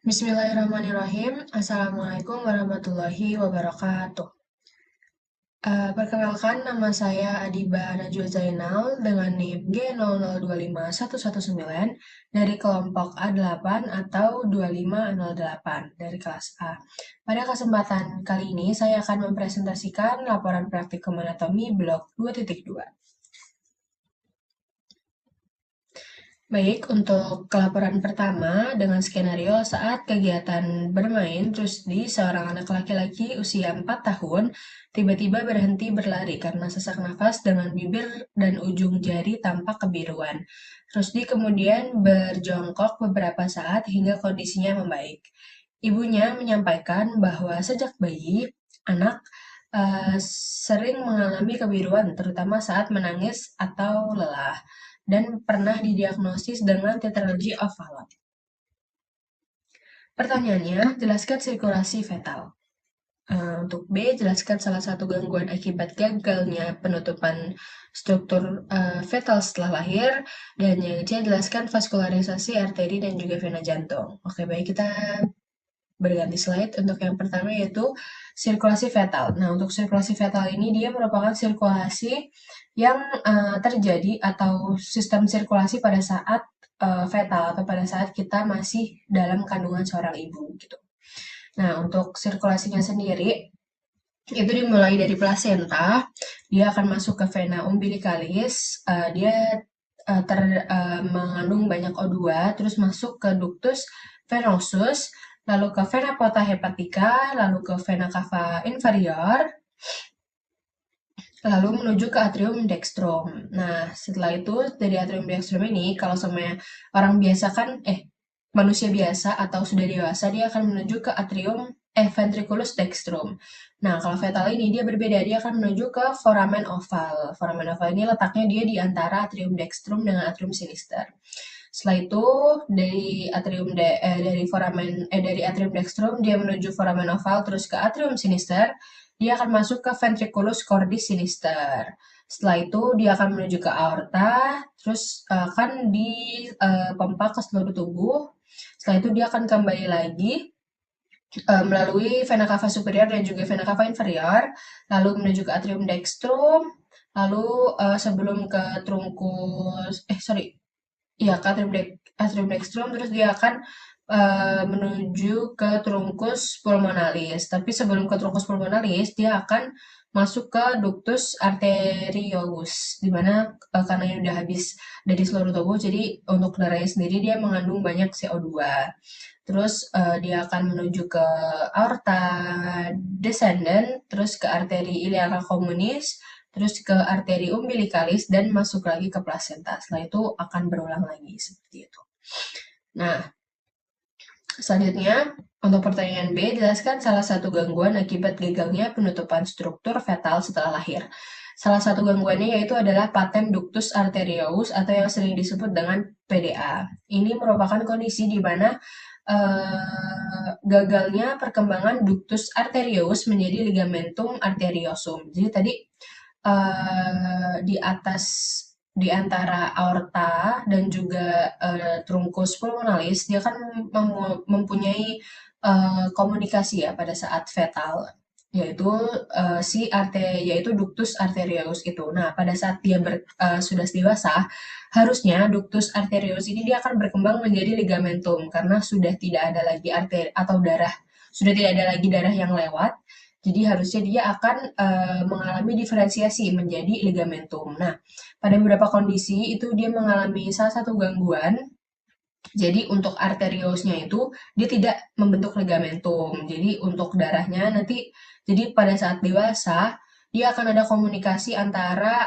Bismillahirrahmanirrahim. Assalamualaikum warahmatullahi wabarakatuh. Perkenalkan, nama saya Adiba Najwa Zainal dengan NIM G0025119 dari kelompok A8 atau 2508 dari kelas A. Pada kesempatan kali ini, saya akan mempresentasikan laporan praktikum anatomi blok 2.2. Baik, untuk laporan pertama dengan skenario saat kegiatan bermain, Rusdi, seorang anak laki-laki usia 4 tahun, tiba-tiba berhenti berlari karena sesak nafas dengan bibir dan ujung jari tampak kebiruan. Rusdi kemudian berjongkok beberapa saat hingga kondisinya membaik. Ibunya menyampaikan bahwa sejak bayi, anak sering mengalami kebiruan, terutama saat menangis atau lelah dan pernah didiagnosis dengan tetralogy of Fallot. Pertanyaannya, jelaskan sirkulasi fetal. Untuk B, jelaskan salah satu gangguan akibat gagalnya penutupan struktur fetal setelah lahir. Dan yang C, jelaskan vaskularisasi arteri dan juga vena jantung. Oke, baik, kita berganti slide. Untuk yang pertama yaitu sirkulasi fetal. Nah, untuk sirkulasi fetal ini dia merupakan sirkulasi yang terjadi atau sistem sirkulasi pada saat fetal atau pada saat kita masih dalam kandungan seorang ibu gitu. Nah, untuk sirkulasinya sendiri itu dimulai dari plasenta, dia akan masuk ke vena umbilicalis, dia mengandung banyak O2, terus masuk ke ductus venosus, lalu ke vena porta hepatica, lalu ke vena cava inferior, lalu menuju ke atrium dextrum. Nah, setelah itu dari atrium dextrum ini, kalau sama orang biasa kan, manusia biasa atau sudah dewasa, dia akan menuju ke atrium ventriculus dextrum. Nah, kalau fetal ini dia berbeda, dia akan menuju ke foramen oval. Foramen oval ini letaknya dia di antara atrium dextrum dengan atrium sinister. Setelah itu dari atrium dextrum dia menuju foramen oval terus ke atrium sinister, dia akan masuk ke ventriculus cordis sinister. Setelah itu dia akan menuju ke aorta, terus akan dipompa ke seluruh tubuh. Setelah itu dia akan kembali lagi melalui vena cava superior dan juga vena cava inferior, lalu menuju ke atrium dextrum, lalu sebelum ke trunkus, iya, ke atrium dextrum, terus dia akan menuju ke trunkus pulmonalis. Tapi sebelum ke trunkus pulmonalis, dia akan masuk ke ductus arteriosus, di mana karena ini udah habis dari seluruh tubuh, jadi untuk darahnya sendiri dia mengandung banyak CO2. Terus dia akan menuju ke aorta descendant, terus ke arteri iliaca communis, terus ke arteri umbilicalis, dan masuk lagi ke plasenta. Setelah itu akan berulang lagi seperti itu. Nah, selanjutnya untuk pertanyaan B, jelaskan salah satu gangguan akibat gagalnya penutupan struktur fetal setelah lahir. Salah satu gangguannya yaitu adalah patent ductus arteriosus atau yang sering disebut dengan PDA. Ini merupakan kondisi di mana gagalnya perkembangan ductus arteriosus menjadi ligamentum arteriosum. Jadi tadi di atas di antara aorta dan juga trunkus pulmonalis dia kan mempunyai komunikasi ya pada saat fetal, yaitu yaitu ductus arteriosus itu. Nah, pada saat dia sudah dewasa, harusnya ductus arteriosus ini dia akan berkembang menjadi ligamentum karena sudah tidak ada lagi arteri atau darah, sudah tidak ada lagi darah yang lewat. Jadi harusnya dia akan mengalami diferensiasi menjadi ligamentum. Nah, pada beberapa kondisi itu dia mengalami salah satu gangguan. Jadi untuk arteriosnya itu dia tidak membentuk ligamentum. Jadi untuk darahnya nanti, jadi pada saat dewasa dia akan ada komunikasi antara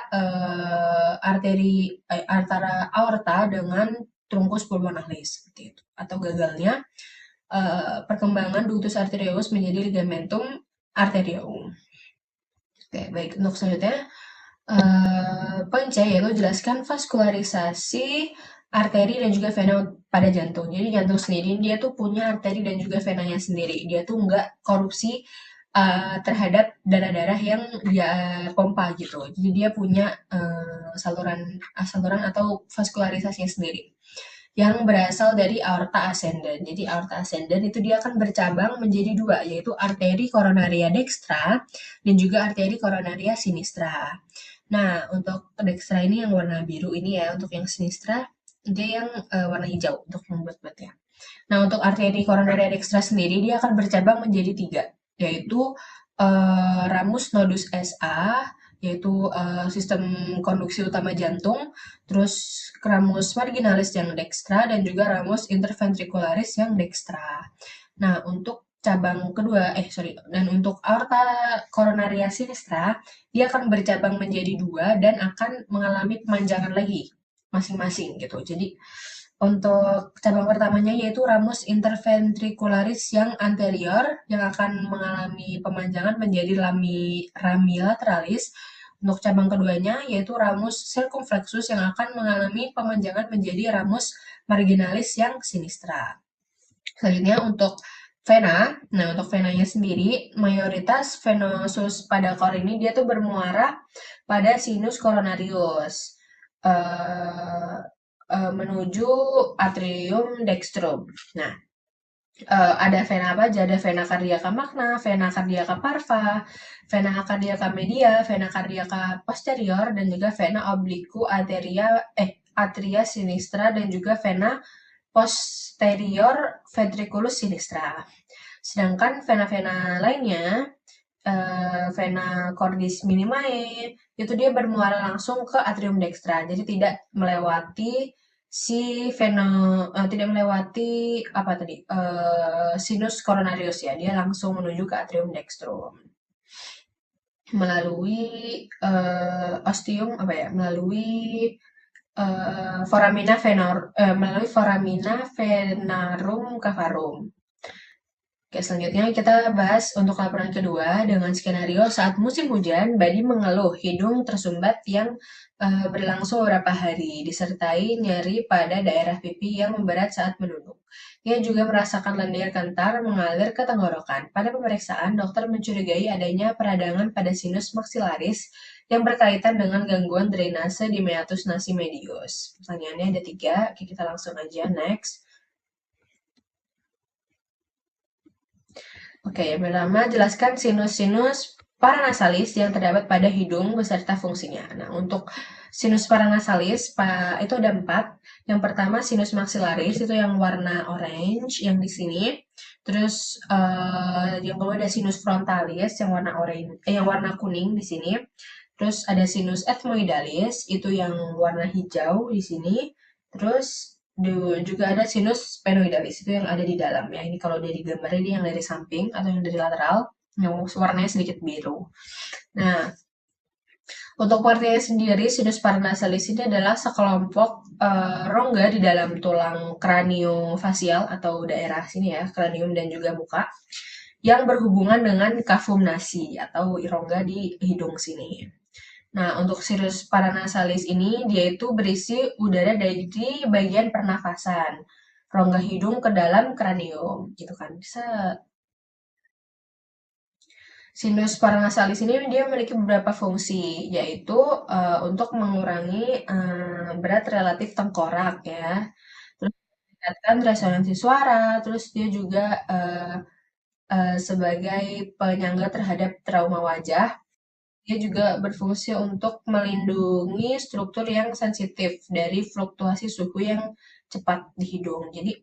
antara aorta dengan trunkus pulmonalis seperti itu. Atau gagalnya perkembangan ductus arteriosus menjadi ligamentum arterioum. Oke, baik. Untuk selanjutnya, poin C yaitu jelaskan vaskularisasi arteri dan juga vena pada jantung. Jadi jantung sendiri dia tuh punya arteri dan juga venanya sendiri. Dia tuh nggak korupsi terhadap darah-darah yang dia pompa gitu. Jadi dia punya saluran atau vaskularisasinya sendiri. yang berasal dari aorta ascendens. Jadi aorta ascendens itu dia akan bercabang menjadi dua, yaitu arteri koronaria dextra dan juga arteri koronaria sinistra. Nah, untuk dextra ini yang warna biru ini ya, untuk yang sinistra dia yang warna hijau untuk yang bulat-bulatnya. Nah, untuk arteri koronaria dextra sendiri dia akan bercabang menjadi tiga, yaitu ramus nodus SA, yaitu sistem konduksi utama jantung, terus ramus marginalis yang dextra, dan juga ramus interventricularis yang dextra. Nah, untuk cabang kedua, dan untuk aorta koronaria sinistra, dia akan bercabang menjadi dua dan akan mengalami pemanjangan lagi masing-masing gitu. Jadi untuk cabang pertamanya yaitu ramus interventricularis yang anterior yang akan mengalami pemanjangan menjadi rami lateralis. Untuk cabang keduanya yaitu ramus circumflexus yang akan mengalami pemanjangan menjadi ramus marginalis yang sinistra. Selanjutnya untuk vena, nah untuk venanya sendiri, mayoritas venosus pada kor ini dia tuh bermuara pada sinus coronarius eh, menuju atrium dextrum. Nah, ada vena apa aja? Ada vena cardiaca magna, vena cardiaca parva, vena cardiaca media, vena cardiaca posterior, dan juga vena obliqu atria sinistra, dan juga vena posterior ventriculus sinistra. Sedangkan vena-vena lainnya, vena cordis minimae, itu dia bermuara langsung ke atrium dextra. Jadi tidak melewati tidak melewati apa tadi? Sinus coronarius ya. Dia langsung menuju ke atrium dextrum melalui ostium apa ya? Melalui foramina venarum cavarum. Oke, selanjutnya kita bahas untuk laporan kedua dengan skenario saat musim hujan, Badi mengeluh hidung tersumbat yang berlangsung beberapa hari, disertai nyeri pada daerah pipi yang memberat saat menunduk. Ia juga merasakan lendir kentar mengalir ke tenggorokan. Pada pemeriksaan, dokter mencurigai adanya peradangan pada sinus maxillaris yang berkaitan dengan gangguan drainase di meatus nasi medius. Pertanyaannya ada 3, oke kita langsung aja next. Oke, yang pertama jelaskan sinus-sinus paranasalis yang terdapat pada hidung beserta fungsinya. Nah, untuk sinus paranasalis itu ada 4. Yang pertama sinus maxillaris itu yang warna orange yang di sini. Terus yang kedua ada sinus frontalis yang warna yang warna kuning di sini. Terus ada sinus ethmoidalis itu yang warna hijau di sini. Terus juga ada sinus sphenoidalis itu yang ada di dalam ya. Ini kalau dari gambarnya dia yang dari samping atau yang dari lateral yang warnanya sedikit biru. Nah, untuk partinya sendiri sinus paranasalis ini adalah sekelompok rongga di dalam tulang kraniofacial atau daerah sini ya, kranium dan juga muka yang berhubungan dengan kafum nasi atau rongga di hidung sini. Nah, untuk sinus paranasalis ini, dia itu berisi udara dari bagian pernafasan, rongga hidung ke dalam kranium, gitu kan. Sinus paranasalis ini dia memiliki beberapa fungsi, yaitu untuk mengurangi berat relatif tengkorak ya, terus meningkatkan resonansi suara, terus dia juga sebagai penyangga terhadap trauma wajah. Dia juga berfungsi untuk melindungi struktur yang sensitif dari fluktuasi suhu yang cepat di hidung. Jadi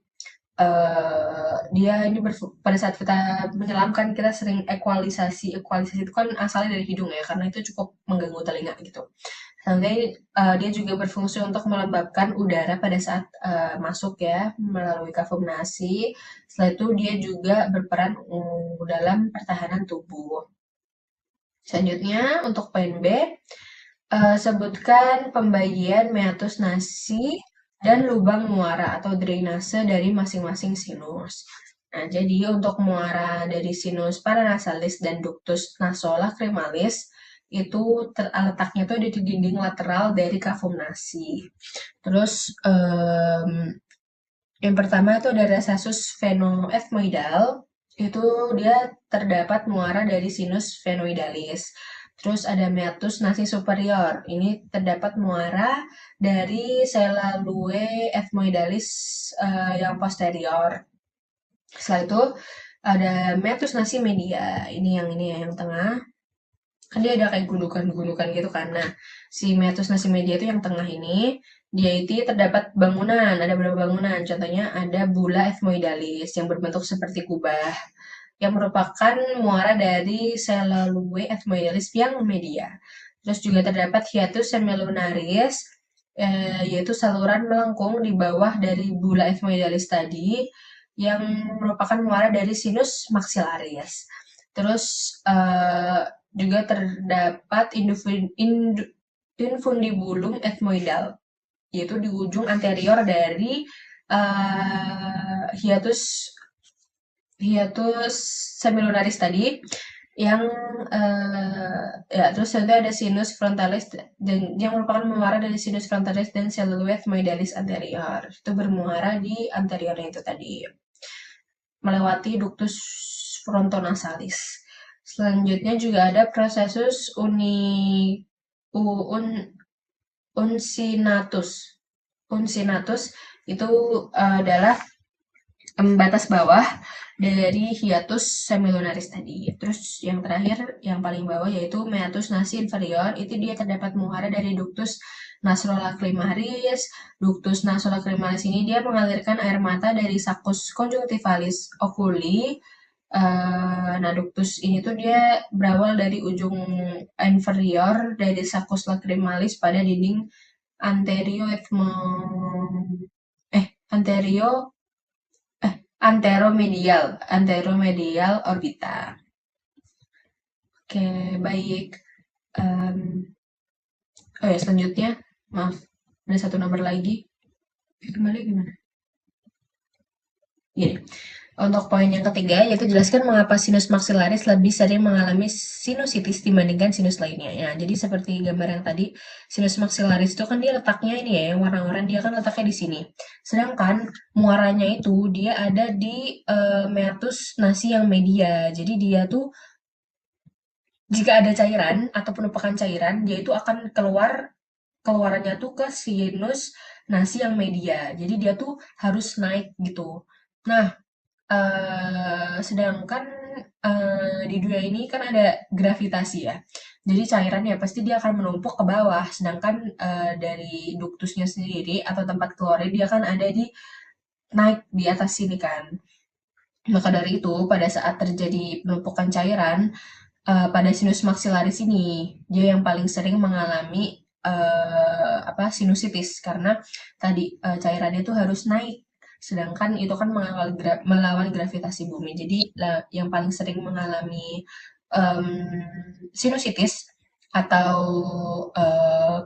dia ini pada saat kita menyelamkan kita sering ekualisasi. Ekualisasi itu kan asalnya dari hidung ya, karena itu cukup mengganggu telinga gitu. Sampai dia juga berfungsi untuk melembabkan udara pada saat masuk ya melalui kafum nasi. Setelah itu dia juga berperan dalam pertahanan tubuh. Selanjutnya untuk poin B, sebutkan pembagian meatus nasi dan lubang muara atau drainase dari masing-masing sinus. Nah, jadi untuk muara dari sinus paranasalis dan ductus nasolacrimalis itu letaknya tuh di dinding lateral dari kafum nasi. Terus yang pertama itu ada rhesus phenoethmoidal, itu dia terdapat muara dari sinus phenoidalis. Terus ada meatus nasi superior. Ini terdapat muara dari sela lue ethmoidalis yang posterior. Setelah itu ada meatus nasi media. Ini ya, yang tengah. Kan dia ada kayak gundukan-gundukan gitu kan. Nah, si meatus nasi media itu yang tengah ini, dia itu terdapat bangunan, ada beberapa bangunan. Contohnya ada bula ethmoidalis yang berbentuk seperti kubah, yang merupakan muara dari Selaloe ethmoidalis yang media. Terus juga terdapat hiatus semilunaris, yaitu saluran melengkung di bawah dari bula ethmoidalis tadi, yang merupakan muara dari sinus maxillaris. Terus juga terdapat infundibulum ethmoidal, yaitu di ujung anterior dari hiatus hiatus semilunaris tadi yang ya terus itu ada sinus frontalis dan yang merupakan muara dari sinus frontalis dan cellulite ethmoidalis anterior, itu bermuara di anteriornya itu tadi melewati ductus frontonasalis. Selanjutnya juga ada processus un, uncinatus. Uncinatus itu adalah batas bawah dari hiatus semilunaris tadi. Terus yang terakhir, yang paling bawah yaitu meatus nasi inferior, itu dia terdapat muara dari ductus nasolacrimalis. Ductus nasolacrimalis ini dia mengalirkan air mata dari saccus conjunctivalis oculi. Nah, ductus ini tuh dia berawal dari ujung inferior dari saccus lacrimalis pada dinding anterior anterio anteromedial orbita. Oke, baik. Um, oh ya, selanjutnya, maaf, ada satu nomor lagi. Kembali gimana? Gini, untuk poin yang ketiga, yaitu jelaskan mengapa sinus maxillaris lebih sering mengalami sinusitis dibandingkan sinus lainnya. Ya, jadi seperti gambar yang tadi, sinus maxillaris itu kan dia letaknya ini ya, yang warna-oranye dia kan letaknya di sini. Sedangkan muaranya itu dia ada di meatus nasi yang media. Jadi dia tuh jika ada cairan atau penumpukan cairan, dia itu akan keluarannya tuh ke sinus nasi yang media. Jadi dia tuh harus naik gitu. Nah, sedangkan di dunia ini kan ada gravitasi ya. Jadi cairan ya pasti dia akan menumpuk ke bawah, sedangkan dari duktusnya sendiri atau tempat keluarnya dia kan ada di naik di atas sini kan. Maka dari itu pada saat terjadi penumpukan cairan pada sinus maxillaris ini dia yang paling sering mengalami sinusitis karena tadi cairannya itu harus naik, sedangkan itu kan melawan gravitasi bumi. Jadi yang paling sering mengalami sinusitis atau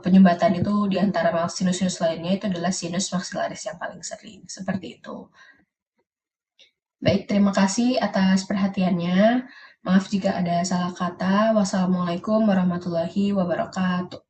penyumbatan itu di antara sinus-sinus lainnya itu adalah sinus maxillaris yang paling sering, seperti itu. Baik, terima kasih atas perhatiannya. Maaf jika ada salah kata. Wassalamualaikum warahmatullahi wabarakatuh.